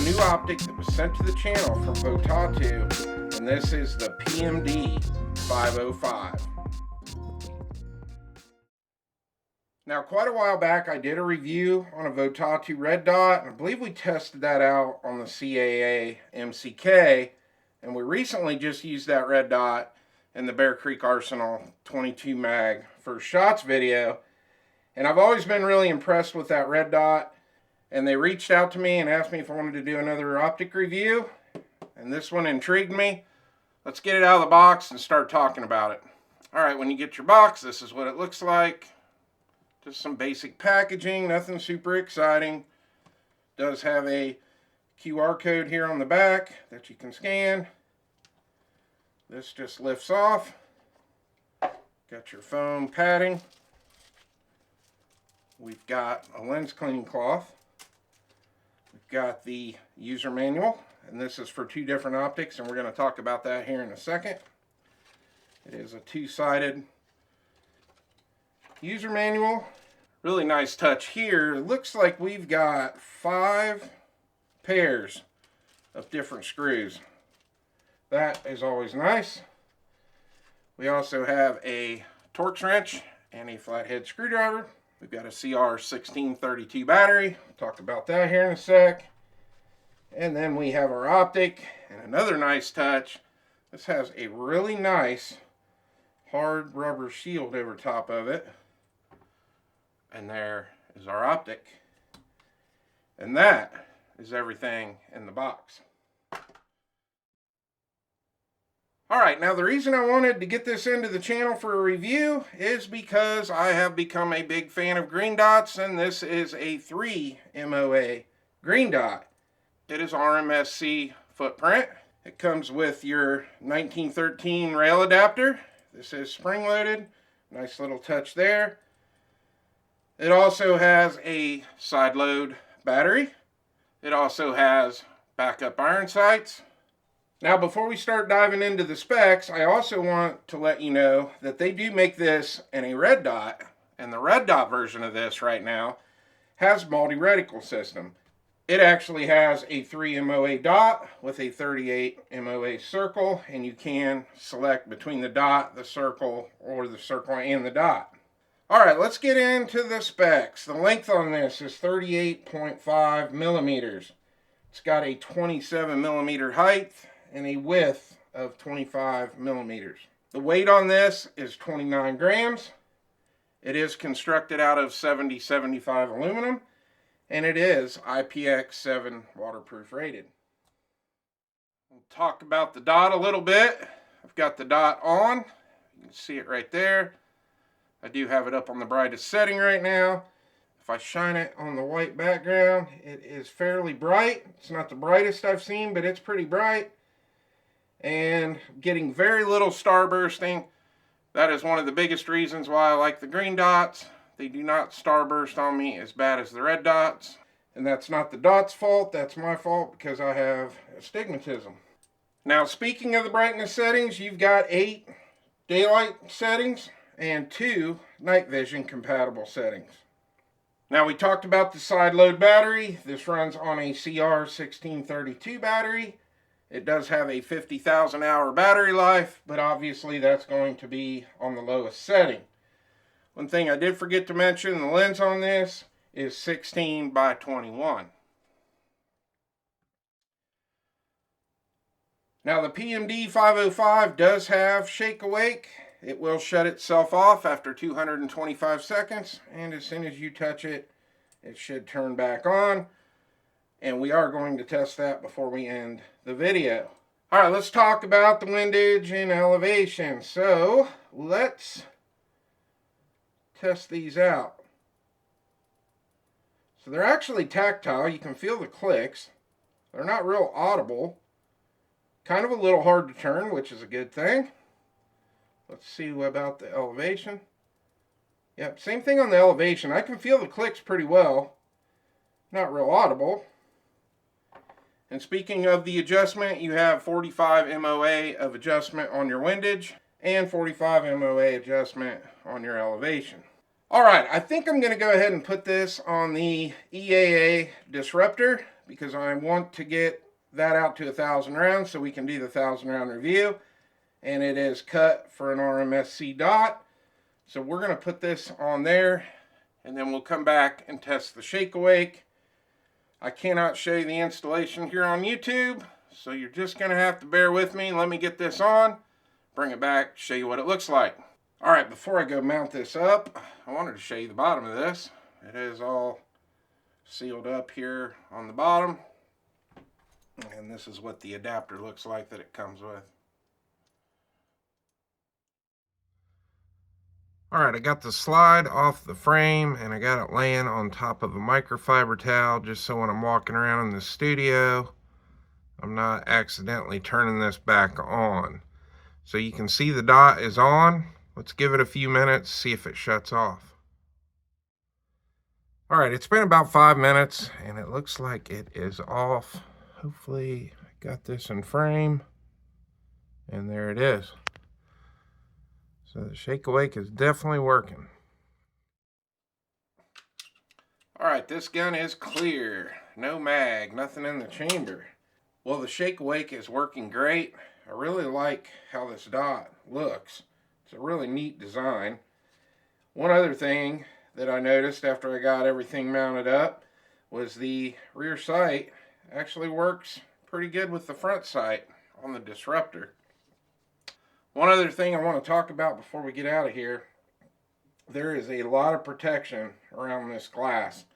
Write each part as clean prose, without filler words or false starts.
new optic that was sent to the channel from Votatu, and this is the PMD505. Now, quite a while back, I did a review on a Votatu red dot, and I believe we tested that out on the CAA MCK, and we recently just used that red dot in the Bear Creek Arsenal 22 mag first shots video, and I've always been really impressed with that red dot, and they reached out to me and asked me if I wanted to do another optic review, and this one intrigued me. Let's get it out of the box and start talking about it. Alright, when you get your box, this is what it looks like. Just some basic packaging, nothing super exciting. Does have a QR code here on the back that you can scan. This just lifts off. Got your foam padding. We've got a lens cleaning cloth. We've got the user manual, and this is for two different optics, and we're going to talk about that here in a second. It is a two-sided user manual. Really nice touch here. It looks like we've got 5 pairs of different screws. That is always nice. We also have a Torx wrench and a flathead screwdriver. We've got a CR1632 battery. We'll talk about that here in a sec. And then we have our optic, and another nice touch. This has a really nice hard rubber shield over top of it. And there is our optic. And that is everything in the box. Alright, now the reason I wanted to get this into the channel for a review is because I have become a big fan of green dots, and this is a 3 MOA green dot. It is RMSC footprint. It comes with your 1913 rail adapter. This is spring loaded. Nice little touch there. It also has a side load battery. It also has backup iron sights. Now, before we start diving into the specs, I also want to let you know that they do make this in a red dot, and the red dot version of this right now has multi-reticle system. It actually has a 3 MOA dot with a 38 MOA circle, and you can select between the dot, the circle, or the circle and the dot. Alright, let's get into the specs. The length on this is 38.5 millimeters. It's got a 27 millimeter height and a width of 25 millimeters. The weight on this is 29 grams. It is constructed out of 7075 aluminum, and it is IPX7 waterproof rated. We'll talk about the dot a little bit. I've got the dot on. You can see it right there. I do have it up on the brightest setting right now. If I shine it on the white background, it is fairly bright. It's not the brightest I've seen, but it's pretty bright. And getting very little starbursting. That is one of the biggest reasons why I like the green dots. They do not starburst on me as bad as the red dots. And that's not the dot's fault, that's my fault because I have astigmatism. Now, speaking of the brightness settings, you've got 8 daylight settings and 2 night vision compatible settings. Now, we talked about the side load battery. This runs on a CR1632 battery. It does have a 50,000 hour battery life, but obviously that's going to be on the lowest setting. One thing I did forget to mention, the lens on this is 16 by 21. Now, the PMD505 does have shake awake. It will shut itself off after 225 seconds, and as soon as you touch it, it should turn back on. And we are going to test that before we end the video. Alright, let's talk about the windage and elevation. So, let's test these out. So they're actually tactile. You can feel the clicks. They're not real audible. Kind of a little hard to turn, which is a good thing. Let's see about the elevation. Yep, same thing on the elevation. I can feel the clicks pretty well. Not real audible. And speaking of the adjustment, you have 45 MOA of adjustment on your windage and 45 MOA adjustment on your elevation. Alright, I think I'm going to go ahead and put this on the EAA disruptor because I want to get that out to 1,000 rounds so we can do the 1,000 round review. And it is cut for an RMSC dot. So we're going to put this on there, and then we'll come back and test the Shake Awake. I cannot show you the installation here on YouTube, so you're just going to have to bear with me. Let me get this on, bring it back, show you what it looks like. Alright, before I go mount this up, I wanted to show you the bottom of this. It is all sealed up here on the bottom, and this is what the adapter looks like that it comes with. Alright, I got the slide off the frame and I got it laying on top of a microfiber towel just so when I'm walking around in the studio, I'm not accidentally turning this back on. So you can see the dot is on. Let's give it a few minutes, see if it shuts off. Alright, it's been about 5 minutes and it looks like it is off. Hopefully I got this in frame. And there it is. So the Shake Awake is definitely working. Alright, this gun is clear. No mag, nothing in the chamber. Well, the Shake Awake is working great. I really like how this dot looks. It's a really neat design. One other thing that I noticed after I got everything mounted up was the rear sight actually works pretty good with the front sight on the disruptor. One other thing I want to talk about before we get out of here, there is a lot of protection around this glass.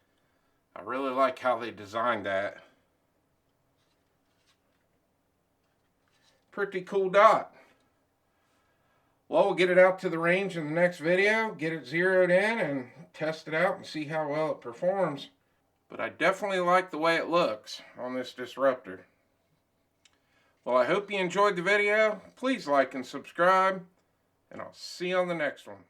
I really like how they designed that. Pretty cool dot. Well, we'll get it out to the range in the next video, get it zeroed in and test it out and see how well it performs. But I definitely like the way it looks on this disruptor. Well, I hope you enjoyed the video. Please like and subscribe, and I'll see you on the next one.